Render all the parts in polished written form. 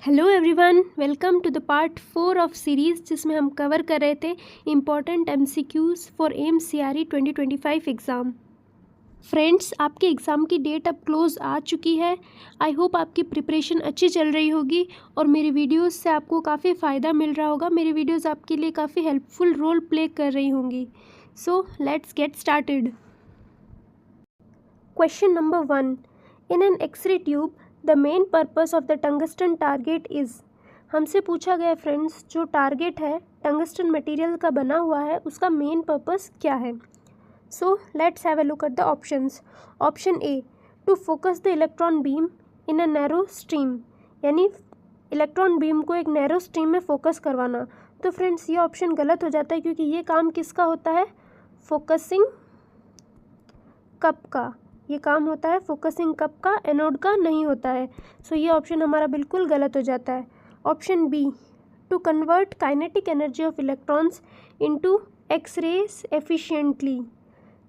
Hello everyone, welcome to the part 4 of series जिसमें हम cover कर रहे थे important MCQs for AIIMS CRE 2025 exam. Friends, आपके एग्ज़ाम की डेट अब क्लोज़ आ चुकी है। आई होप आपकी प्रिपरेशन अच्छी चल रही होगी और मेरी वीडियोस से आपको काफ़ी फ़ायदा मिल रहा होगा। मेरी वीडियोस आपके लिए काफ़ी हेल्पफुल रोल प्ले कर रही होंगी। So let's get started. Question number 1, in an x ray tube the main purpose of the tungsten target is. हमसे पूछा गया फ्रेंड्स, जो टारगेट है टंगस्टन मटेरियल का बना हुआ है उसका मेन पर्पस क्या है। So let's have a look at the options. Option A, to focus the electron beam in a narrow stream, यानी इलेक्ट्रॉन बीम को एक नैरो स्ट्रीम में फोकस करवाना। तो फ्रेंड्स ये ऑप्शन गलत हो जाता है क्योंकि ये काम किसका होता है, फोकसिंग कप का। ये काम होता है फोकसिंग कप का, एनोड का नहीं होता है। सो ये ऑप्शन हमारा बिल्कुल गलत हो जाता है। Option B, to convert kinetic energy of electrons into x rays efficiently.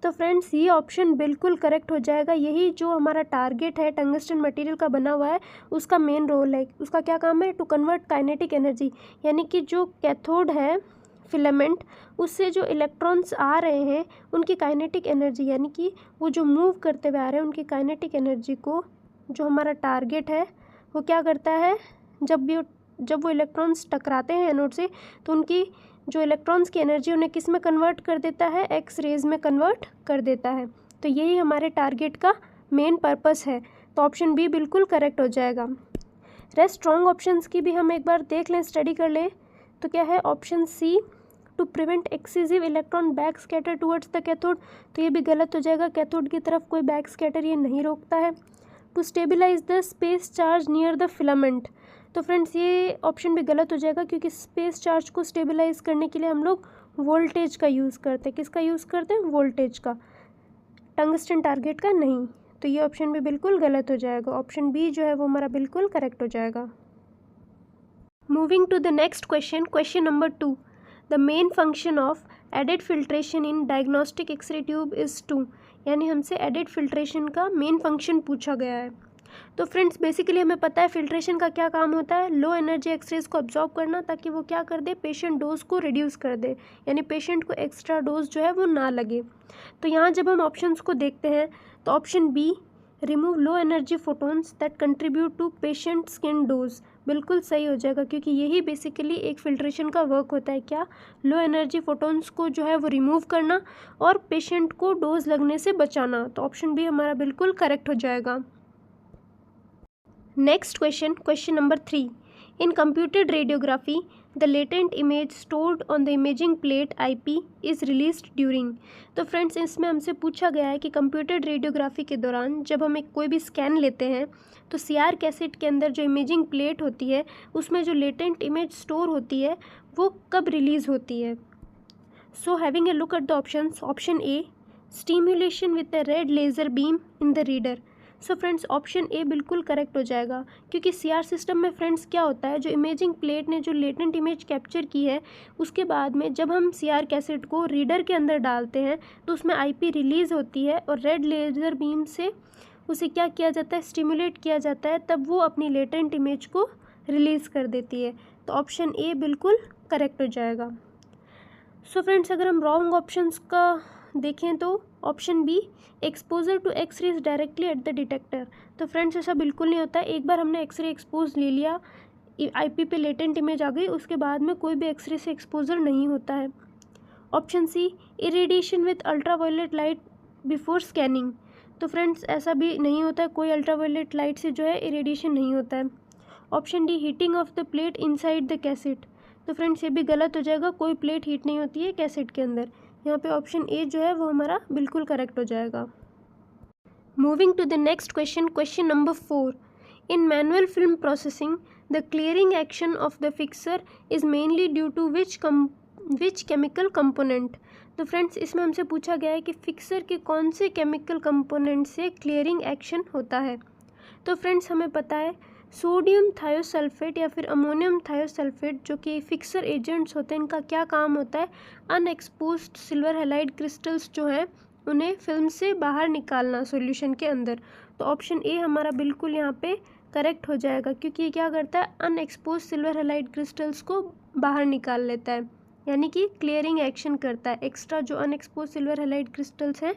तो फ्रेंड्स ये ऑप्शन बिल्कुल करेक्ट हो जाएगा। यही जो हमारा टारगेट है टंगस्टन मटेरियल का बना हुआ है उसका मेन रोल है। उसका क्या काम है, टू कन्वर्ट काइनेटिक एनर्जी, यानी कि जो कैथोड है फिलामेंट, उससे जो इलेक्ट्रॉन्स आ रहे हैं उनकी काइनेटिक एनर्जी, यानी कि वो जो मूव करते हुए आ रहे हैं उनकी काइनेटिक एनर्जी को जो हमारा टारगेट है वो क्या करता है, जब वो इलेक्ट्रॉन्स टकराते हैं एनोड से तो उनकी जो इलेक्ट्रॉन्स की एनर्जी उन्हें किस में कन्वर्ट कर देता है, एक्स रेज में कन्वर्ट कर देता है। तो यही हमारे टारगेट का मेन पर्पस है। तो ऑप्शन बी बिल्कुल करेक्ट हो जाएगा। रेस्ट स्ट्रॉन्ग ऑप्शंस की भी हम एक बार देख लें, स्टडी कर लें। तो क्या है, option C, to prevent excessive electron back scatter towards the cathode. तो ये भी गलत हो जाएगा, कैथोड की तरफ कोई बैक स्कैटर ये नहीं रोकता है। To stabilize the space charge near the filament. तो फ्रेंड्स ये ऑप्शन भी गलत हो जाएगा क्योंकि स्पेस चार्ज को स्टेबिलाइज करने के लिए हम लोग वोल्टेज का यूज़ करते हैं। किसका यूज़ करते हैं, वोल्टेज का, टंगस्टन टारगेट का नहीं। तो ये ऑप्शन भी बिल्कुल गलत हो जाएगा। ऑप्शन बी जो है वो हमारा बिल्कुल करेक्ट हो जाएगा। Moving to the next question, question number 2, the main function of added filtration in diagnostic x ray tube is to, यानी हमसे एडेड फिल्ट्रेशन का मेन फंक्शन पूछा गया है। तो फ्रेंड्स बेसिकली हमें पता है फिल्ट्रेशन का क्या काम होता है, लो एनर्जी एक्सरेज को अब्जॉर्ब करना ताकि वो क्या कर दे, पेशेंट डोज को रिड्यूस कर दे, यानी पेशेंट को एक्स्ट्रा डोज जो है वो ना लगे। तो यहाँ जब हम ऑप्शंस को देखते हैं तो option B, remove low energy photons that contribute to patient skin dose, बिल्कुल सही हो जाएगा क्योंकि यही बेसिकली एक फिल्ट्रेशन का वर्क होता है। क्या, लो एनर्जी फोटोन्स को जो है वो रिमूव करना और पेशेंट को डोज लगने से बचाना। तो ऑप्शन बी हमारा बिल्कुल करेक्ट हो जाएगा। Next question, question number 3, in computed radiography the latent image stored on the imaging plate IP is released during. तो फ्रेंड्स इसमें हमसे पूछा गया है कि कंप्यूटेड रेडियोग्राफी के दौरान जब हम एक कोई भी स्कैन लेते हैं तो सीआर कैसेट के अंदर जो इमेजिंग प्लेट होती है उसमें जो लेटेंट इमेज स्टोर होती है वो कब रिलीज़ होती है। So having a look at the options, option A, stimulation with the red laser beam in the reader. So friends option A बिल्कुल करेक्ट हो जाएगा क्योंकि सीआर सिस्टम में फ्रेंड्स क्या होता है, जो इमेजिंग प्लेट ने जो लेटेंट इमेज कैप्चर की है उसके बाद में जब हम सीआर कैसेट को रीडर के अंदर डालते हैं तो उसमें आईपी रिलीज़ होती है और रेड लेज़र बीम से उसे क्या किया जाता है, स्टिमुलेट किया जाता है, तब वो अपनी लेटेंट इमेज को रिलीज़ कर देती है। तो ऑप्शन ए बिल्कुल करेक्ट हो जाएगा। सो फ्रेंड्स अगर हम रॉन्ग ऑप्शंस का देखें तो option B, exposure to x rays directly at the detector. तो फ्रेंड्स ऐसा बिल्कुल नहीं होता है। एक बार हमने एक्सरे एक्सपोज ले लिया, आईपी पे लेटेंट इमेज आ गई, उसके बाद में कोई भी एक्सरे से एक्सपोजर नहीं होता है। Option C, irradiation with ultraviolet light before scanning. तो फ्रेंड्स ऐसा भी नहीं होता है, कोई अल्ट्रावायलेट लाइट से जो है इरेडिएशन नहीं होता है। Option D, heating of the plate inside the cassette. तो फ्रेंड्स ये भी गलत हो जाएगा, कोई प्लेट हीट नहीं होती है कैसेट के अंदर। यहाँ पे ऑप्शन ए जो है वो हमारा बिल्कुल करेक्ट हो जाएगा। Moving to the next question, question number 4, in manual film processing the clearing action of the fixer is mainly due to which chemical component. तो फ्रेंड्स इसमें हमसे पूछा गया है कि फिक्सर के कौन से केमिकल कंपोनेंट से क्लियरिंग एक्शन होता है। तो फ्रेंड्स हमें पता है सोडियम थायोसल्फेट या फिर अमोनियम थायोसल्फेट जो कि फिक्सर एजेंट्स होते हैं, इनका क्या काम होता है, अनएक्सपोज्ड सिल्वर हैलाइड क्रिस्टल्स जो हैं उन्हें फिल्म से बाहर निकालना सॉल्यूशन के अंदर। तो ऑप्शन ए हमारा बिल्कुल यहाँ पे करेक्ट हो जाएगा, क्योंकि ये क्या करता है, अनएक्सपोज सिल्वर हैलाइड क्रिस्टल्स को बाहर निकाल लेता है, यानी कि क्लियरिंग एक्शन करता है। एक्स्ट्रा जो अनएक्सपोज सिल्वर हैलाइड क्रिस्टल्स हैं,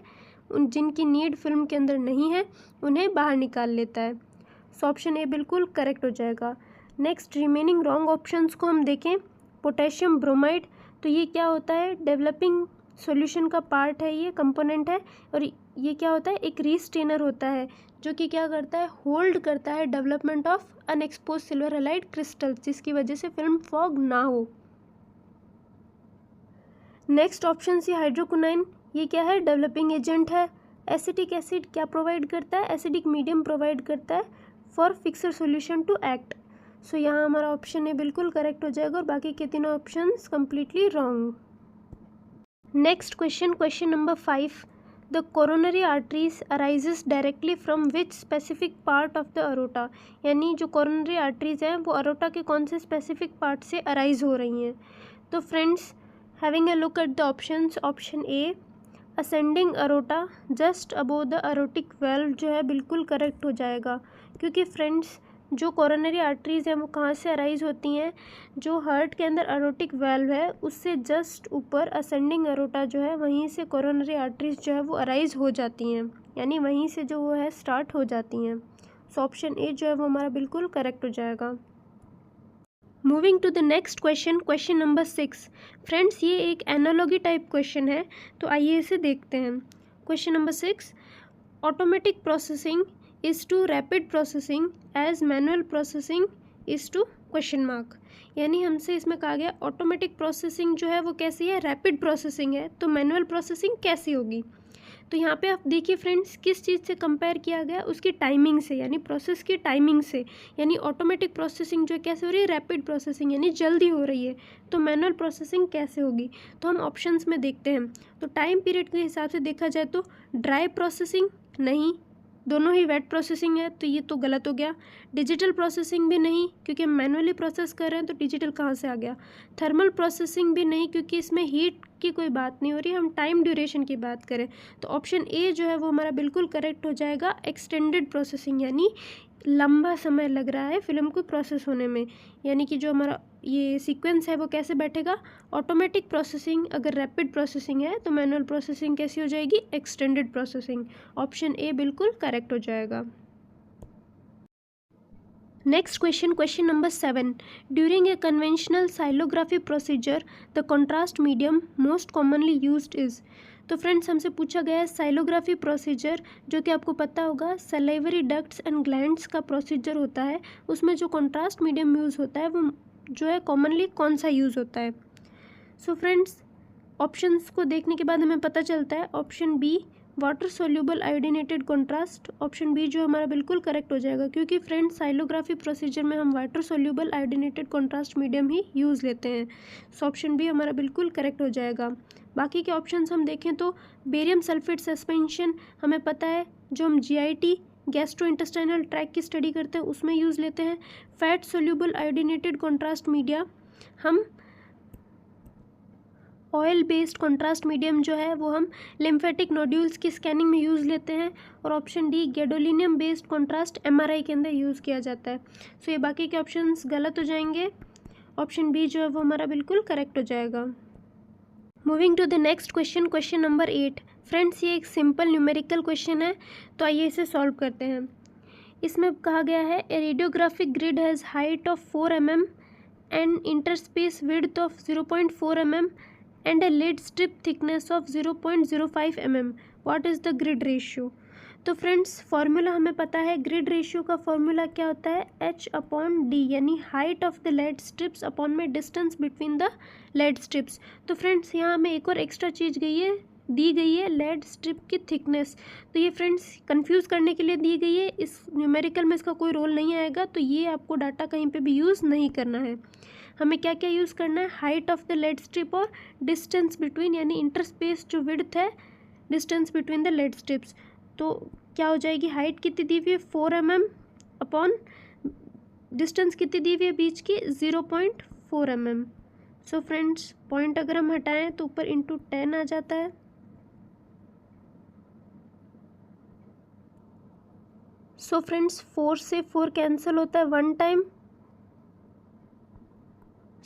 उन जिनकी नीड फिल्म के अंदर नहीं है, उन्हें बाहर निकाल लेता है। सो ऑप्शन ए बिल्कुल करेक्ट हो जाएगा। नेक्स्ट रिमेनिंग रॉन्ग ऑप्शंस को हम देखें। पोटेशियम ब्रोमाइड, तो ये क्या होता है, डेवलपिंग सॉल्यूशन का पार्ट है, ये कंपोनेंट है, और ये क्या होता है, एक रीस्टेनर होता है जो कि क्या करता है, होल्ड करता है development of unexposed silver halide crystals, जिसकी वजह से फिल्म फॉग ना हो। नेक्स्ट ऑप्शन सी हाइड्रोक्विनाइन, ये क्या है, डेवलपिंग एजेंट है। एसिटिक एसिड क्या प्रोवाइड करता है, एसिडिक मीडियम प्रोवाइड करता है for fixer solution to act. So यहाँ हमारा ऑप्शन ए बिल्कुल करेक्ट हो जाएगा और बाकी के तीनों options completely wrong. Next question, question number 5, the coronary arteries arises directly from which specific part of the aorta, यानी जो कोरोनरी आर्टरीज हैं वो अरोटा के कौन से स्पेसिफिक पार्ट से अराइज हो रही हैं। तो friends, having a look at the options, option A ascending aorta just above the aortic valve जो है बिल्कुल करेक्ट हो जाएगा, क्योंकि फ्रेंड्स जो कोरोनरी आर्टरीज हैं वो कहाँ से अराइज होती हैं, जो हार्ट के अंदर अरोटिक वेल्व है उससे जस्ट ऊपर असेंडिंग अरोटा जो है, वहीं से कोरोनरी आर्टरीज जो है वो अराइज हो जाती हैं, यानी वहीं से जो वो है स्टार्ट हो जाती हैं। सो ऑप्शन ए जो है वो हमारा बिल्कुल करेक्ट हो जाएगा। Moving to the next question, question number 6। Friends, ये एक एनालॉगी टाइप क्वेश्चन है, तो आइए इसे देखते हैं। Question number 6, automatic processing is to rapid processing as manual processing is to question mark, यानी हमसे इसमें कहा गया ऑटोमेटिक प्रोसेसिंग जो है वो कैसी है, रैपिड प्रोसेसिंग है, तो मैनुअल प्रोसेसिंग कैसी होगी। तो यहाँ पे आप देखिए फ्रेंड्स, किस चीज़ से कंपेयर किया गया, उसकी टाइमिंग से, यानी प्रोसेस की टाइमिंग से, यानी ऑटोमेटिक प्रोसेसिंग जो कैसे हो रही है, रैपिड प्रोसेसिंग यानी जल्दी हो रही है, तो मैनुअल प्रोसेसिंग कैसे होगी। तो हम ऑप्शंस में देखते हैं, तो टाइम पीरियड के हिसाब से देखा जाए तो ड्राई प्रोसेसिंग नहीं, दोनों ही वेट प्रोसेसिंग है, तो ये तो गलत हो गया। डिजिटल प्रोसेसिंग भी नहीं, क्योंकि हम मैनुअली प्रोसेस कर रहे हैं, तो डिजिटल कहाँ से आ गया। थर्मल प्रोसेसिंग भी नहीं, क्योंकि इसमें हीट की कोई बात नहीं हो रही, हम टाइम ड्यूरेशन की बात करें, तो ऑप्शन ए जो है वो हमारा बिल्कुल करेक्ट हो जाएगा। एक्सटेंडेड प्रोसेसिंग, यानी लंबा समय लग रहा है फिल्म को प्रोसेस होने में, यानी कि जो हमारा ये सीक्वेंस है वो कैसे बैठेगा, ऑटोमेटिक प्रोसेसिंग अगर रैपिड प्रोसेसिंग है, तो मैनुअल प्रोसेसिंग कैसी हो जाएगी, एक्सटेंडेड प्रोसेसिंग। ऑप्शन ए बिल्कुल करेक्ट हो जाएगा। Next question, question number 7, during a conventional sialography procedure the contrast medium most commonly used is. तो फ्रेंड्स, हमसे पूछा गया है साइलोग्राफी प्रोसीजर, जो कि आपको पता होगा सलाइवरी डक्ट्स एंड ग्लैंड्स का प्रोसीजर होता है, उसमें जो कंट्रास्ट मीडियम यूज़ होता है वो जो है कॉमनली कौन सा यूज़ होता है। सो फ्रेंड्स, ऑप्शंस को देखने के बाद हमें पता चलता है option B water soluble iodinated contrast, option B जो हमारा बिल्कुल करेक्ट हो जाएगा, क्योंकि फ्रेंड्स साइलोग्राफी प्रोसीजर में हम water soluble iodinated contrast medium ही यूज़ लेते हैं। सो ऑप्शन बी हमारा बिल्कुल करेक्ट हो जाएगा। बाकी के ऑप्शंस हम देखें तो बेरियम सल्फेट सस्पेंशन हमें पता है, जो हम GIT गैस्ट्रोइंटेस्टाइनल ट्रैक की स्टडी करते हैं उसमें यूज़ लेते हैं। Fat soluble iodinated contrast media हम ऑयल बेस्ड कॉन्ट्रास्ट मीडियम जो है वो हम लिम्फेटिक नोड्यूल्स की स्कैनिंग में यूज़ लेते हैं। और option D gadolinium based contrast MRI के अंदर यूज़ किया जाता है। सो ये बाकी के ऑप्शंस गलत हो जाएंगे, ऑप्शन बी जो है वो हमारा बिल्कुल करेक्ट हो जाएगा। Moving to the next question, question number 8। Friends, ये एक सिंपल न्यूमेरिकल क्वेश्चन है, तो आइए इसे सॉल्व करते हैं। इसमें कहा गया है a radiographic grid has height of 4 mm and interspace width of 0.4 mm and a lead strip thickness of 0.05 mm. What is the grid ratio? तो फ्रेंड्स, फॉर्मूला हमें पता है, ग्रिड रेशियो का फॉर्मूला क्या होता है, H/D, यानी height of the lead strips upon में distance between the lead strips. तो फ्रेंड्स, यहाँ हमें एक और एक्स्ट्रा चीज़ दी गई है लेड स्ट्रिप की थिकनेस। तो ये फ्रेंड्स कंफ्यूज करने के लिए दी गई है, इस न्यूमेरिकल में इसका कोई रोल नहीं आएगा, तो ये आपको डाटा कहीं पे भी यूज़ नहीं करना है। हमें क्या क्या यूज़ करना है, height of the lead strip और डिस्टेंस बिटवीन, यानी इंटरस्पेस जो विड्थ है, distance between the lead strips. तो क्या हो जाएगी, हाइट कितनी दी हुई है 4 mm अपॉन डिस्टेंस कितनी दी हुई है बीच की 0.4 mm। सो फ्रेंड्स, पॉइंट अगर हम हटाएं तो ऊपर इंटू 10 आ जाता है। सो फ्रेंड्स 4 से 4 कैंसिल होता है 1 टाइम।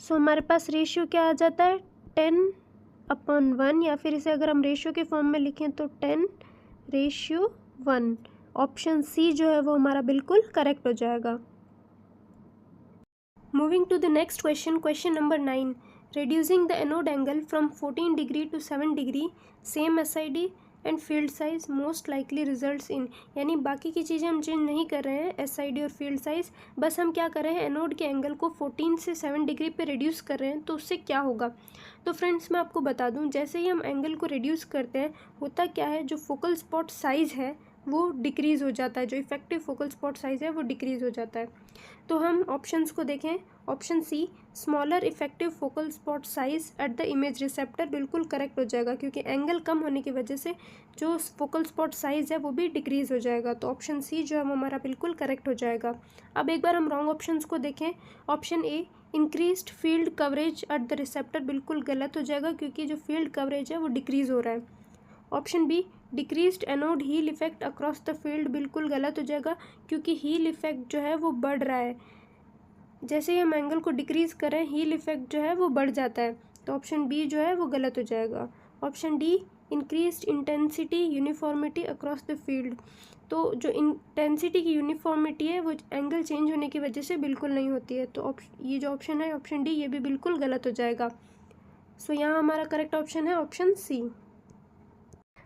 सो हमारे पास रेशियो क्या आ जाता है 10/1, या फिर इसे अगर हम रेशियो के फॉर्म में लिखें तो 10:1। ऑप्शन सी जो है वो हमारा बिल्कुल करेक्ट हो जाएगा। Moving to the next question, question number 9। reducing the anode angle from 14 degree to 7 degree, same SID and field size most likely results in, यानी बाकी की चीज़ें हम चेंज नहीं कर रहे हैं SID और फील्ड साइज, बस हम क्या कर रहे हैं एनोड के एंगल को 14 से 7 डिग्री पे रिड्यूस कर रहे हैं, तो उससे क्या होगा। तो फ्रेंड्स मैं आपको बता दूं, जैसे ही हम एंगल को रिड्यूस करते हैं होता क्या है, जो फोकल स्पॉट साइज़ है वो डिक्रीज़ हो जाता है, जो इफेक्टिव फोकल स्पॉट साइज़ है वो डिक्रीज़ हो जाता है। तो हम ऑप्शंस को देखें, option C smaller effective focal spot size at the image receptor बिल्कुल करेक्ट हो जाएगा, क्योंकि एंगल कम होने की वजह से जो फोकल स्पॉट साइज है वो भी डिक्रीज़ हो जाएगा। तो ऑप्शन सी जो है वो हमारा बिल्कुल करेक्ट हो जाएगा। अब एक बार हम रॉन्ग ऑप्शंस को देखें, option A increased field coverage at the receptor बिल्कुल गलत हो जाएगा, क्योंकि जो फील्ड कवरेज है वो डिक्रीज़ हो रहा है। Option B decreased anode heel effect across the field बिल्कुल गलत हो जाएगा, क्योंकि हील इफेक्ट जो है वो बढ़ रहा है, जैसे ही हम एंगल को डिक्रीज़ करें हील इफेक्ट जो है वो बढ़ जाता है। तो ऑप्शन बी जो है वो गलत हो जाएगा। Option D increased intensity uniformity across the field, तो जो इंटेंसिटी की यूनिफॉर्मिटी है वो एंगल चेंज होने की वजह से बिल्कुल नहीं होती है। तो ये जो ऑप्शन है ऑप्शन डी ये भी बिल्कुल गलत हो जाएगा। सो यहाँ हमारा करेक्ट ऑप्शन है option C.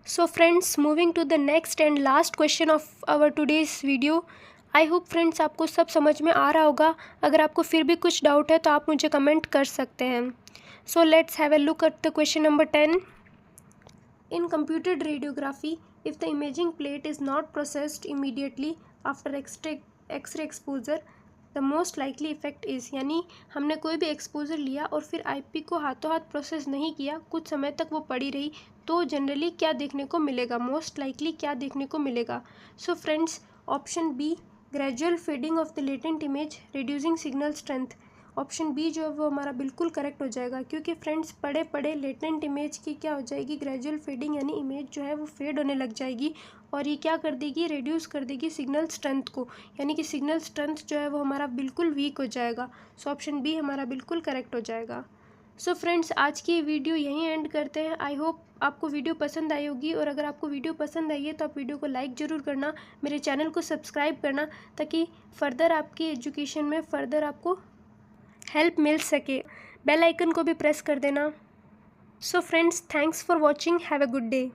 So friends moving to the next and last question of our today's video. I hope friends आपको सब समझ में आ रहा होगा। अगर आपको फिर भी कुछ डाउट है तो आप मुझे कमेंट कर सकते हैं। So let's have a look at the question number 10। In computed radiography if the imaging plate is not processed immediately after X-ray exposure the most likely effect is, यानी हमने कोई भी एक्सपोजर लिया और फिर आईपी को हाथों हाथ प्रोसेस नहीं किया, कुछ समय तक वो पड़ी रही, तो जनरली क्या देखने को मिलेगा, मोस्ट लाइकली क्या देखने को मिलेगा। So friends option B gradual fading of the latent image reducing signal strength, option B जो है वो हमारा बिल्कुल करेक्ट हो जाएगा, क्योंकि फ्रेंड्स पड़े पड़े लेटेंट इमेज की क्या हो जाएगी, ग्रेजुअल फेडिंग, यानी इमेज जो है वो फेड होने लग जाएगी और ये क्या कर देगी, रिड्यूस कर देगी सिग्नल स्ट्रेंथ को, यानी कि सिग्नल स्ट्रेंथ जो है वो हमारा बिल्कुल वीक हो जाएगा। सो ऑप्शन बी हमारा बिल्कुल करेक्ट हो जाएगा। सो फ्रेंड्स आज की वीडियो यहीं एंड करते हैं। आई होप आपको वीडियो पसंद आई होगी, और अगर आपको वीडियो पसंद आई है तो आप वीडियो को लाइक ज़रूर करना, मेरे चैनल को सब्सक्राइब करना, ताकि फ़र्दर आपकी एजुकेशन में फ़र्दर आपको हेल्प मिल सके। बेल आइकन को भी प्रेस कर देना। So friends thanks for watching, have a good day.